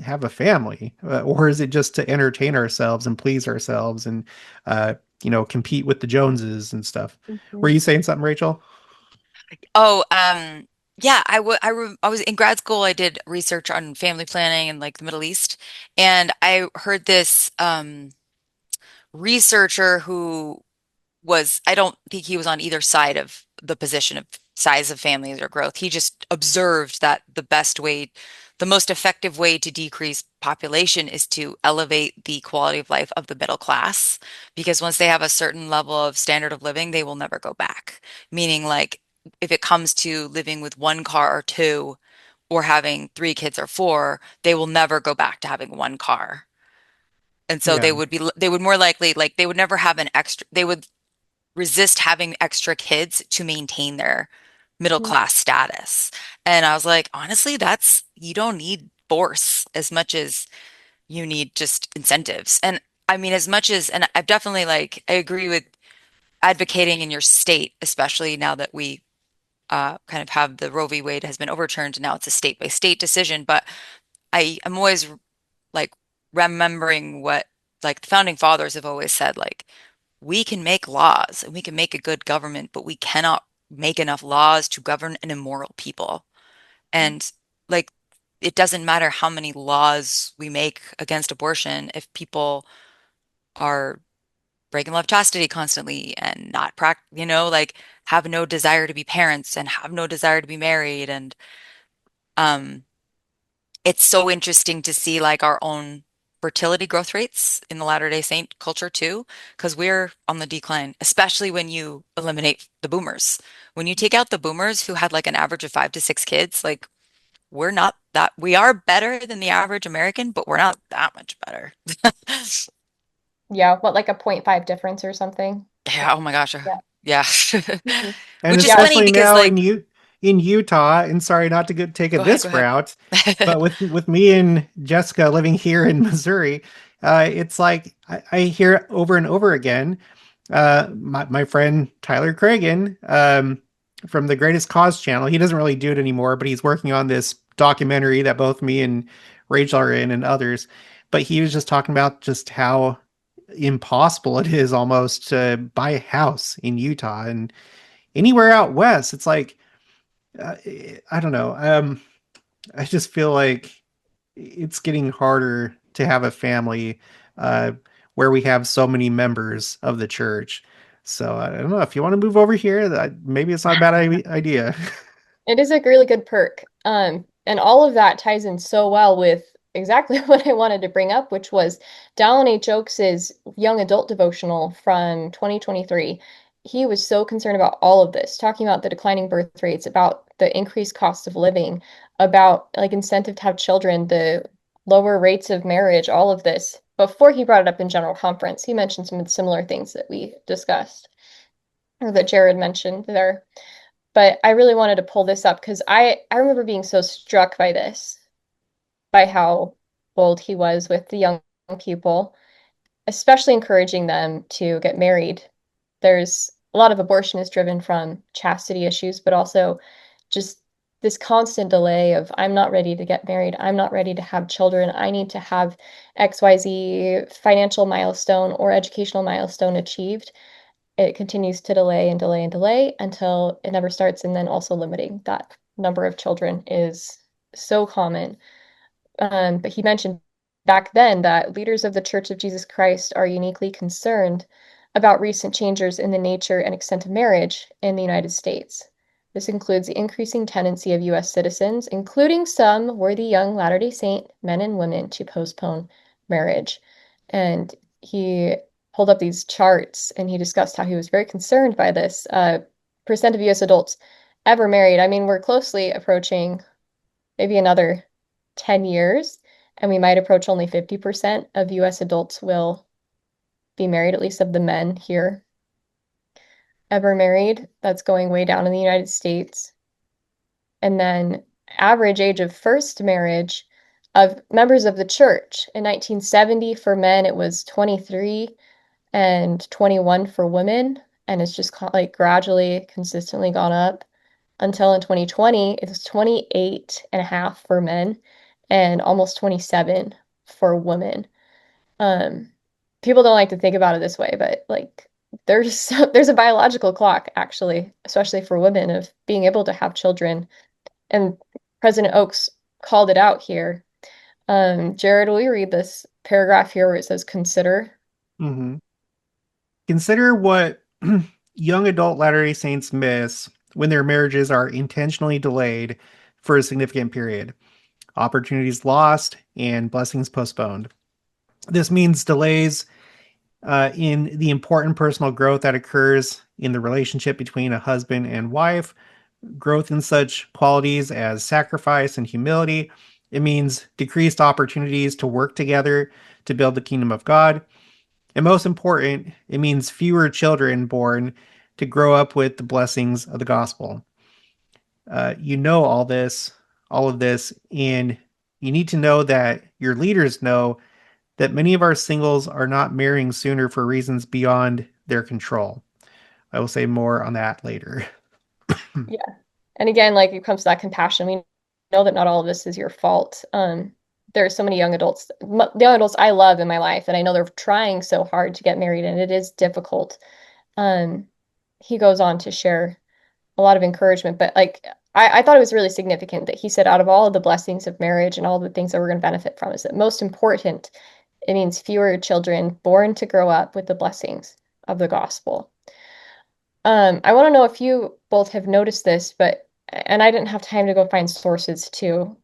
have a family or is it just to entertain ourselves and please ourselves and compete with the Joneses and stuff. Were Mhm. you saying something, Rachel? Oh, yeah, I was in grad school. I did research on family planning in like the Middle East, and I heard this researcher who I don't think he was on either side of the position of size of families or growth. He just observed that the most effective way to decrease population is to elevate the quality of life of the middle class. Because once they have a certain level of standard of living, they will never go back. Meaning, like, if it comes to living with one car or two, or having three kids or four, they will never go back to having one car. And so Yeah. they would more likely, like, they would never have an extra, they would resist having extra kids to maintain their middle Mm. class status. And I was like, honestly, you don't need force as much as you need just incentives. And I mean, as much as, and I've definitely like, I agree with advocating in your state, especially now that we kind of have the Roe v. Wade has been overturned and now it's a state by state decision. But I'm always like remembering what like the founding fathers have always said, like, we can make laws and we can make a good government, but we cannot make enough laws to govern an immoral people. And like, it doesn't matter how many laws we make against abortion if people are breaking love chastity constantly and not like have no desire to be parents and have no desire to be married. And um, it's so interesting to see like our own fertility growth rates in the Latter-day Saint culture too, because we're on the decline, especially when you eliminate the boomers. When you take out the boomers who had like an average of 5 to 6 kids, like we are better than the average American, but we're not that much better. Yeah, what, like a point 0.5 difference or something? Yeah, oh my gosh. Yeah. Yeah. Mhm. And Which is Yeah. funny especially because now like, in Utah, and sorry not to take go ahead, this go ahead. route, but with me and Jessica living here in Missouri, it's like I hear over and over again. My friend Tyler Cragen, from the Greatest Cause channel, he doesn't really do it anymore, but he's working on this documentary that both me and Rachel are in and others. But he was just talking about just how impossible it is almost to buy a house in Utah and anywhere out west. It's like uh, I don't know. I just feel like it's getting harder to have a family uh, where we have so many members of the church. So I don't know if you want to move over here. Maybe it's not a bad idea. It is a really good perk. And all of that ties in so well with exactly what I wanted to bring up, which was Dallin H. Oakes's young adult devotional from 2023. He was so concerned about all of this, talking about the declining birth rates, about the increased cost of living, about like incentive to have children, the lower rates of marriage, all of this. Before he brought it up in general conference, he mentioned some similar things that we discussed, or that Jared mentioned there. But I really wanted to pull this up because I remember being so struck by this, by how bold he was with the young people, especially encouraging them to get married. There's a lot of abortion is driven from chastity issues, but also just this constant delay of I'm not ready to get married, I'm not ready to have children, I need to have XYZ financial milestone or educational milestone achieved. It continues to delay and delay and delay until it never starts. And then also limiting that number of children is so common. But he mentioned back then that leaders of the Church of Jesus Christ are uniquely concerned about recent changes in the nature and extent of marriage in the United States. This includes the increasing tendency of U.S. citizens, including some worthy young Latter-day Saint men and women, to postpone marriage. And he pulled up these charts and he discussed how he was very concerned by this percent of US adults ever married. I mean, we're closely approaching maybe another 10 years, and we might approach only 50% of US adults will be married, at least of the men here ever married. That's going way down in the United States. And then average age of first marriage of members of the church in 1970 for men, it was 23 and 21 for women, and it's just like gradually, consistently gone up until in 2020, it was 28 and a half for men and almost 27 for women. Um, People don't like to think about it this way, but like there's a biological clock actually, especially for women, of being able to have children. And President Oakes called it out here. Jared, will you read this paragraph here where it says consider? Hmm. Consider what young adult Latter-day Saints miss when their marriages are intentionally delayed for a significant period, opportunities lost, and blessings postponed. This means delays in the important personal growth that occurs in the relationship between a husband and wife, growth in such qualities as sacrifice and humility. It means decreased opportunities to work together to build the kingdom of God, And most important, it means fewer children born to grow up with the blessings of the gospel. You know all of this, and you need to know that your leaders know that many of our singles are not marrying sooner for reasons beyond their control. I will say more on that later. Yeah. And again, like it comes to that compassion. We know that not all of this is your fault. There are so many young adults, the young adults I love in my life, and I know they're trying so hard to get married, and it is difficult. Um, he goes on to share a lot of encouragement, but like I thought it was really significant that he said, out of all of the blessings of marriage and all the things that we're going to benefit from, is that most important, it means fewer children born to grow up with the blessings of the gospel. I want to know if you both have noticed this, but and I didn't have time to go find sources to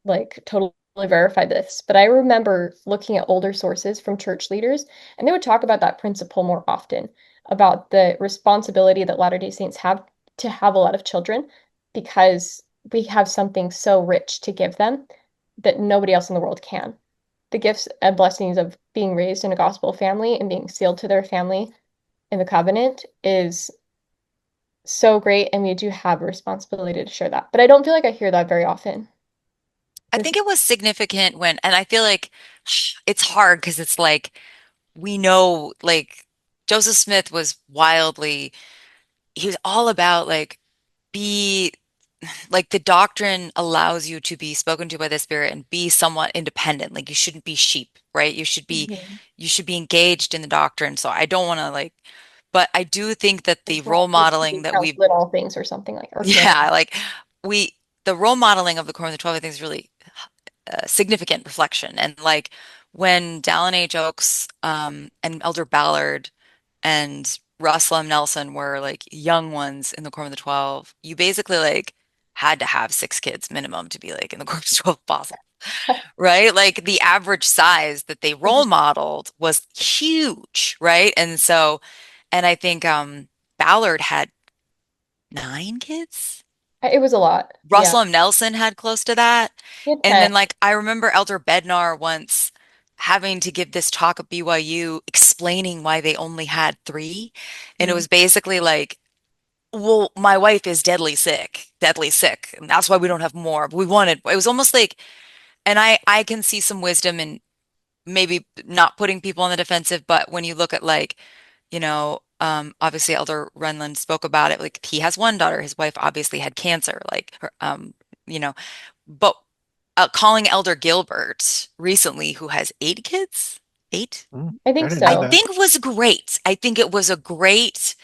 like totally verify this, but I remember looking at older sources from church leaders, and they would talk about that principle more often about the responsibility that Latter-day Saints have to have a lot of children because we have something so rich to give them that nobody else in the world can. The gifts and blessings of being raised in a gospel family and being sealed to their family in the covenant is so great, and we do have a responsibility to share that. But I don't feel like I hear that very often. I This, think it was significant when, and I feel like it's hard because it's like we know, like Joseph Smith was wildly, he was all about like be like the doctrine allows you to be spoken to by the Spirit and be somewhat independent. Like you shouldn't be sheep, right? Mhm. You should be engaged in the doctrine. So I don't want to like, but I do think that the Like role like to modeling be that we've, counseled in all things or something like, or canon. yeah, like we, the role modeling of the Quorum of the 12, I think is really significant reflection. And like when Dallin H. Oaks and Elder Ballard and Russell M. Nelson were like young ones in the Quorum of the 12, you basically like had to have 6 kids minimum to be like in the Quorum of the 12 possible, right? Like the average size that they role Interesting. modeled was huge, right? And so, and I think Ballard had 9 kids. It was a lot. Yeah. Russell M. Nelson had close to that. He had And 10. then, like, I remember Elder Bednar once having to give this talk at BYU explaining why they only had 3. And it Mm. was basically like, well, my wife is deadly sick. And that's why we don't have more. We wanted, it was almost like, and I can see some wisdom in maybe not putting people on the defensive, but when you look at like, obviously Elder Renlund spoke about it. Like he has one daughter, his wife obviously had cancer, like her, you know, but calling Elder Gilbert recently, who has 8 kids, 8, I I think didn't know I so. that. think was great. I think it was a great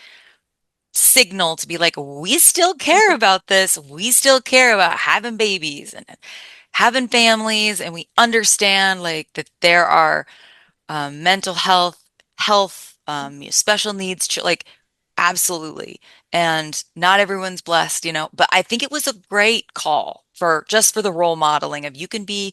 signal to be like, we still care Mhm. about this. We still care about having babies and having families, and we understand like that there are mental health, special needs, like absolutely. And not everyone's blessed, but I think it was a great call for just for the role modeling of you can be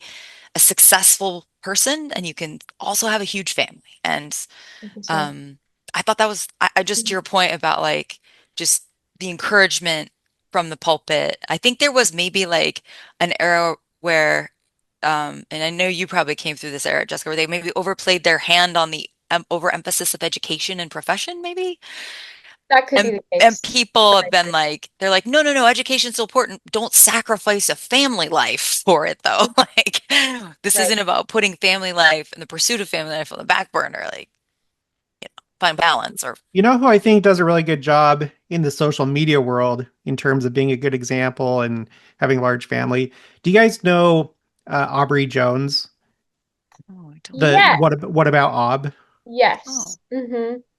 a successful person and you can also have a huge family. And Thank you, sir. um, I thought that was, I just to your point about like just the encouragement from the pulpit. I think there was maybe like an era where, and I know you probably came through this era, Jessica, where they maybe overplayed their hand on the overemphasis of education and profession, maybe. That could be And the and case. people have been like, they're like, no, no, no, education's so important. Don't sacrifice a family life for it, though. Like, this Right. isn't about putting family life and the pursuit of family life on the back burner. Like, find balance or You know who I think does a really good job in the social media world in terms of being a good example and having a large family? Do you guys know Aubrey Jones? oh, I don't The Yeah. what about Ob? oh. Yes.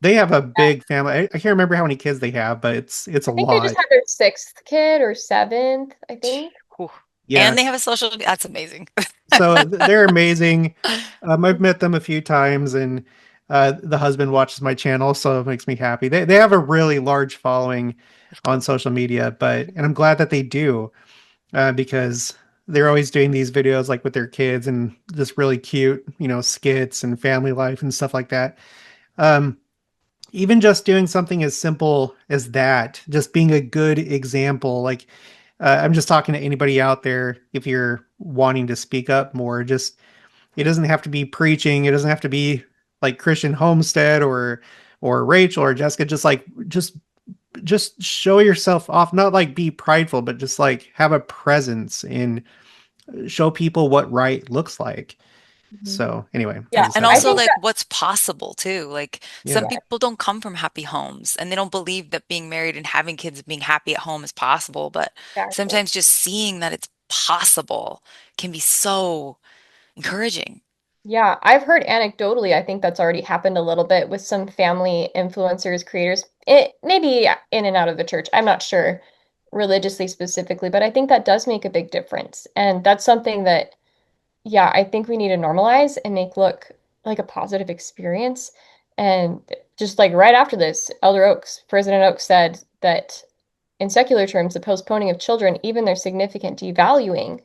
They have a big family. I can't remember how many kids they have, but it's a I think they just lot. had their sixth kid or seventh, I think. Whew. Yeah. And they have a social, that's amazing. So they're amazing. I've met them a few times, and the husband watches my channel, so it makes me happy. They have a really large following That's on cool. social media, and I'm glad that they do because they're always doing these videos like with their kids and just really cute, skits and family life and stuff like that. Um, Even just doing something as simple as that, just being a good example. Like, I'm just talking to anybody out there. If you're wanting to speak up more, just it doesn't have to be preaching. It doesn't have to be like Christian Homestead or Rachel or Jessica, just show yourself off, not like be prideful, but just like have a presence and show people what right looks like. Mhm. So anyway, I Yeah, just And had I to, also think like that, what's possible too. Like some yeah. yeah, people don't come from happy homes and they don't believe that being married and having kids and being happy at home is possible. But exactly. sometimes just seeing that it's possible can be so encouraging. Yeah, I've heard anecdotally, I think that's already happened a little bit with some family influencers, creators, it maybe in and out of the church. I'm not sure religiously specifically, but I think that does make a big difference. And that's something that, yeah, I think we need to normalize and make look like a positive experience. And just like right after this, President Oaks said that in secular terms, the postponing of children, even their significant devaluing,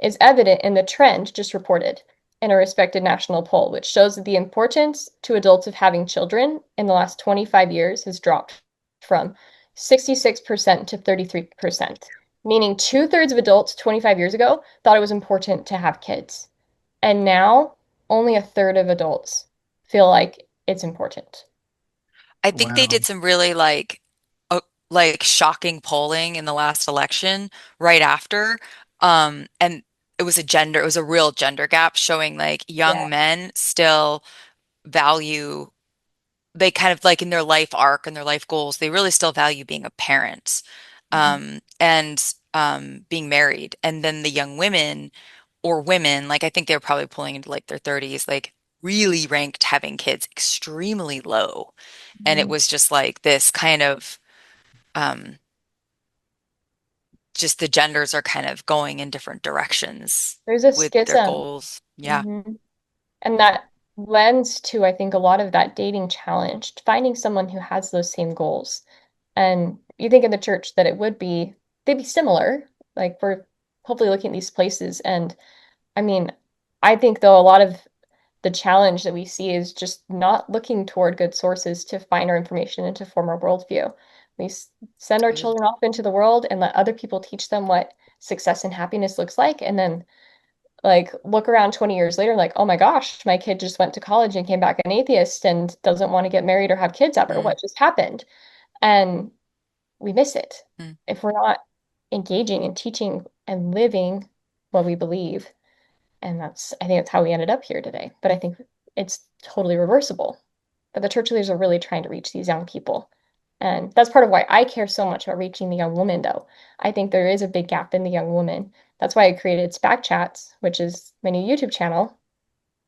is evident in the trend just reported in a respected national poll, which shows that the importance to adults of having children in the last 25 years has dropped from 66% to 33%, meaning two-thirds of adults 25 years ago thought it was important to have kids. And now only a third of adults feel like it's important. I think they Wow. did some really like shocking polling in the last election right after. And it was a real gender gap showing like Yeah. young men still value they kind of like in their life arc and their life goals, they really still value being a parent Mhm. and being married. And then the young women or women, like I think they were probably pulling into like their 30s, like really ranked having kids extremely low. And it Mhm. was just like this kind of um, just the genders are kind of going in different directions There's a with their schism. goals. Yeah. Mhm. And that lends to, I think, a lot of that dating challenge, finding someone who has those same goals. And you think in the church that it would be, they'd be similar. Like we're hopefully looking at these places. And I mean, I think though a lot of the challenge that we see is just not looking toward good sources to find our information and to form our worldview. We send our Good. children off into the world and let other people teach them what success and happiness looks like. And then like look around 20 years later, like, oh my gosh, my kid just went to college and came back an atheist and doesn't want to get married or have kids ever. Mm, What just happened? And we miss it mm. if we're not engaging and teaching and living what we believe. And I think that's how we ended up here today. But I think it's totally reversible. But the church leaders are really trying to reach these young people. And that's part of why I care so much about reaching the young woman, though. I think there is a big gap in the young woman. That's why I created SPAC Chats, which is my new YouTube channel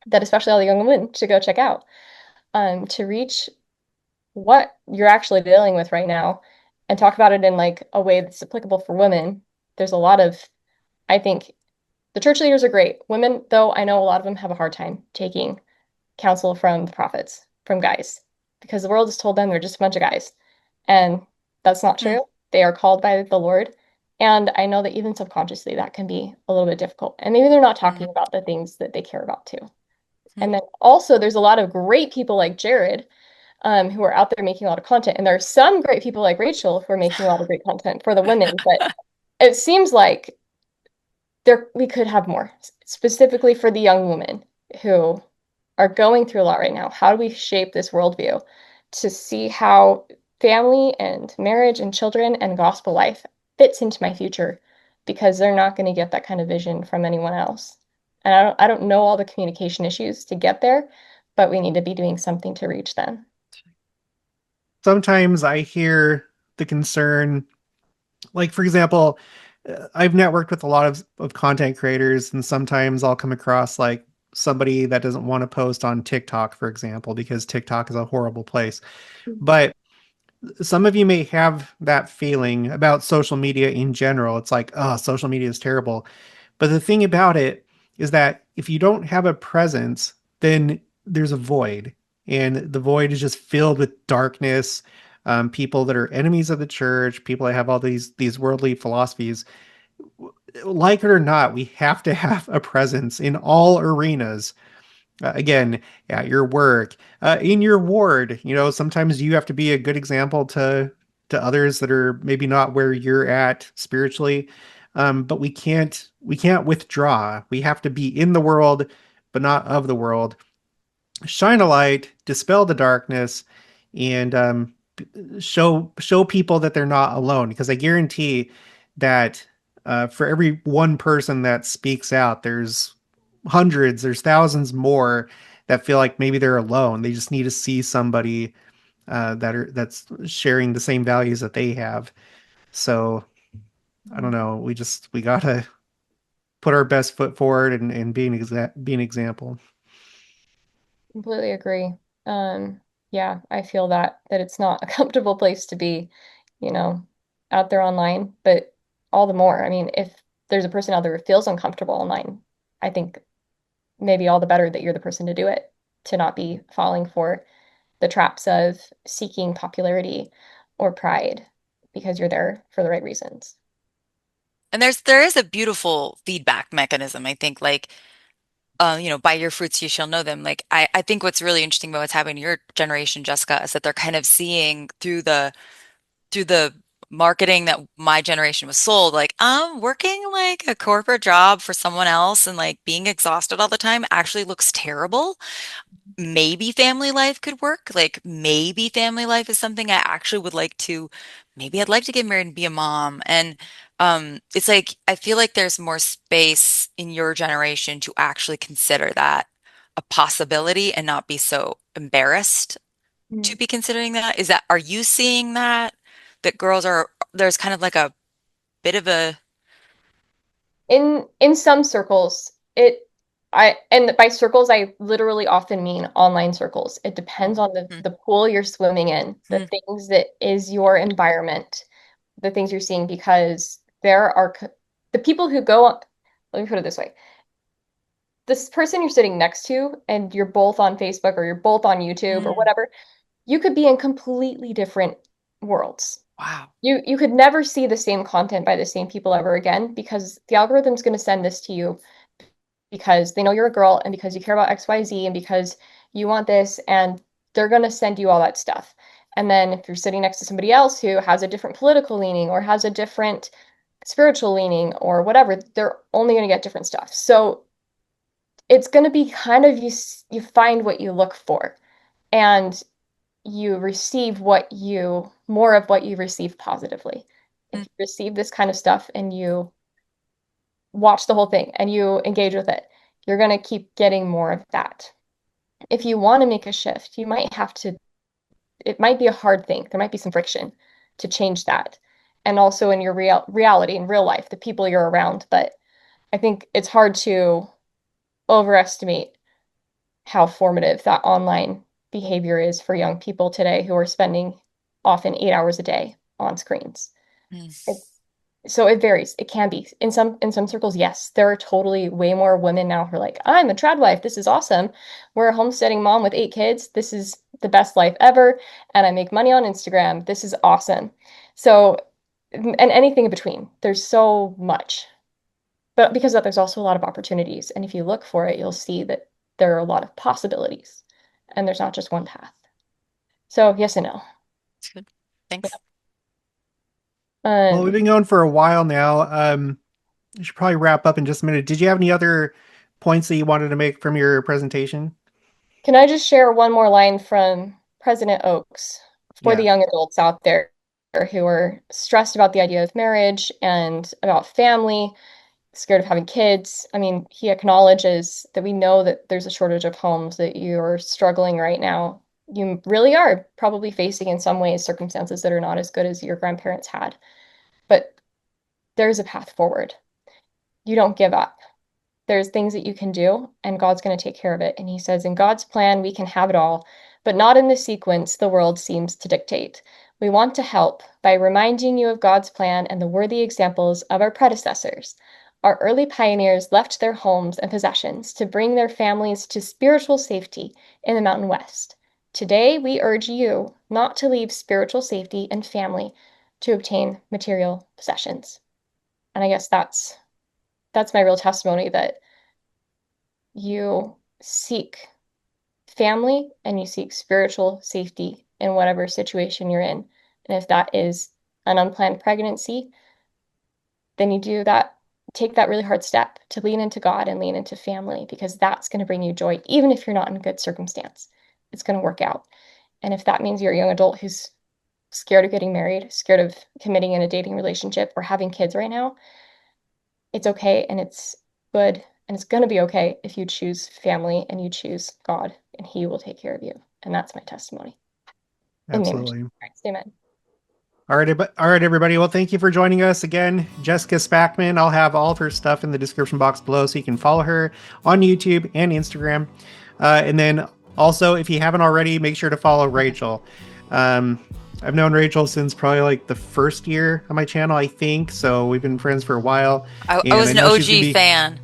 that especially all the young women should go check out, to reach what you're actually dealing with right now and talk about it in like a way that's applicable for women. There's a lot of, I think the church leaders are great. Women, though, I know a lot of them have a hard time taking counsel from the prophets, from guys, because the world has told them they're just a bunch of guys. And that's not Mm, true. They are called by the Lord. And I know that even subconsciously, that can be a little bit difficult. And maybe they're not mm, talking about the things that they care about too. mm. And then also, there's a lot of great people like Jared, who are out there making a lot of content. And there are some great people like Rachel who are making a lot of great content for the women. But it seems like we could have more, specifically for the young women who are going through a lot right now. How do we shape this worldview to see how family and marriage and children and gospel life fits into my future? Because they're not going to get that kind of vision from anyone else. And I don't know all the communication issues to get there, but we need to be doing something to reach them. Sometimes I hear the concern, like for example, I've networked with a lot of content creators, and sometimes I'll come across like somebody that doesn't want to post on TikTok, for example, because TikTok is a horrible place. Mhm. But some of you may have that feeling about social media in general. It's like, oh, social media is terrible. But the thing about it is that if you don't have a presence, then there's a void. And the void is just filled with darkness, people that are enemies of the church, people that have all these worldly philosophies. Like it or not, we have to have a presence in all arenas. Again, at your work, in your ward. Sometimes you have to be a good example to others that are maybe not where you're at spiritually. But we can't withdraw. We have to be in the world, but not of the world. shine a light, dispel the darkness, and show people that they're not alone. Because I guarantee that for every one person that speaks out, there's hundreds, there's thousands more that feel like maybe they're alone. They just need to see somebody that's sharing the same values that they have. So I don't know. We gotta put our best foot forward and be an example. Completely agree. Um, yeah, I feel that it's not a comfortable place to be, you know, out there online, but all the more. I mean, if there's a person out there who feels uncomfortable online, I think maybe all the better that you're the person to do it, to not be falling for the traps of seeking popularity or pride because you're there for the right reasons. And there is a beautiful feedback mechanism, I think, like by your fruits you shall know them. Like I think what's really interesting about what's happening to your generation, Jessica, is that they're kind of seeing through the marketing that my generation was sold, like working like a corporate job for someone else and like being exhausted all the time actually looks terrible. Maybe family life could work. Like maybe family life is something I actually would like to, maybe I'd like to get married and be a mom. And it's like I feel like there's more space in your generation to actually consider that a possibility and not be so embarrassed to Mm. be considering that. Are you seeing that girls are, there's kind of like a bit of a, In some circles, and by circles I literally often mean online circles. It depends on Mhm, the pool you're swimming in, the mhm, things that is your environment, the things you're seeing, because there are the people who go on, let me put it this way. This person you're sitting next to and you're both on Facebook or you're both on YouTube or mm, whatever, you could be in completely different worlds. wow. You could never see the same content by the same people ever again because the algorithm's going to send this to you because they know you're a girl and because you care about XYZ and because you want this and they're going to send you all that stuff. And then if you're sitting next to somebody else who has a different political leaning or has a different spiritual leaning or whatever, they're only going to get different stuff. So it's going to be kind of you find what you look for and you receive what you more of what you receive positively. If Mm, you receive this kind of stuff and you watch the whole thing and you engage with it, you're going to keep getting more of that. If you want to make a shift, you might have to, it might be a hard thing. There might be some friction to change that. And also in your reality, in real life, the people you're around. But I think it's hard to overestimate how formative that online behavior is for young people today who are spending often 8 hours a day on screens. mm, So it varies. It can be. In some circles, yes. There are totally way more women now who are like, I'm a trad wife. This is awesome. We're a homesteading mom with 8 kids. This is the best life ever. And I make money on Instagram. This is awesome. So, and anything in between. There's so much. But because of that, there's also a lot of opportunities. And if you look for it, you'll see that there are a lot of possibilities. And there's not just one path. So yes and no. it's good. Thanks. Well, we've Um, been going for a while now. We should probably wrap up in just a minute. Did you have any other points that you wanted to make from your presentation? Can I just share one more line from President Oaks for the Yeah. young adults out there who are stressed about the idea of marriage and about family, scared of having kids? I mean, he acknowledges that we know that there's a shortage of homes, that you're struggling right now. You really are probably facing, in some ways, circumstances that are not as good as your grandparents had, but there's a path forward. You don't give up. There's things that you can do, and God's going to take care of it. And he says, in God's plan, we can have it all, but not in the sequence the world seems to dictate. We want to help by reminding you of God's plan and the worthy examples of our predecessors. Our early pioneers left their homes and possessions to bring their families to spiritual safety in the Mountain West. Today, we urge you not to leave spiritual safety and family to obtain material possessions. And I guess that's my real testimony that you seek family and you seek spiritual safety in whatever situation you're in. And if that is an unplanned pregnancy, then you do that take that really hard step to lean into God and lean into family, because that's going to bring you joy, even if you're not in a good circumstance. It's going to work out. And if that means you're a young adult who's scared of getting married, scared of committing in a dating relationship or having kids right now, it's okay and it's good. And it's going to be okay if you choose family and you choose God, and He will take care of you. And that's my testimony. In the name of Absolutely. Jesus Christ. Amen. All right, everybody. Well, thank you for joining us again. Jessica Spackman. I'll have all of her stuff in the description box below so you can follow her on YouTube and Instagram. And then also, if you haven't already, make sure to follow Rachel. I've known Rachel since probably like the first year on my channel, I think. So we've been friends for a while. I was an OG fan.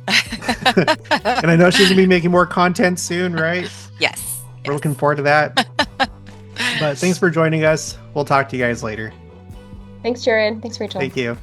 And I know she's going to be making more content soon, right? Yes. We're looking forward to that. But thanks for joining us. We'll talk to you guys later. Thanks, Jared. Thanks, Rachel. Thank you.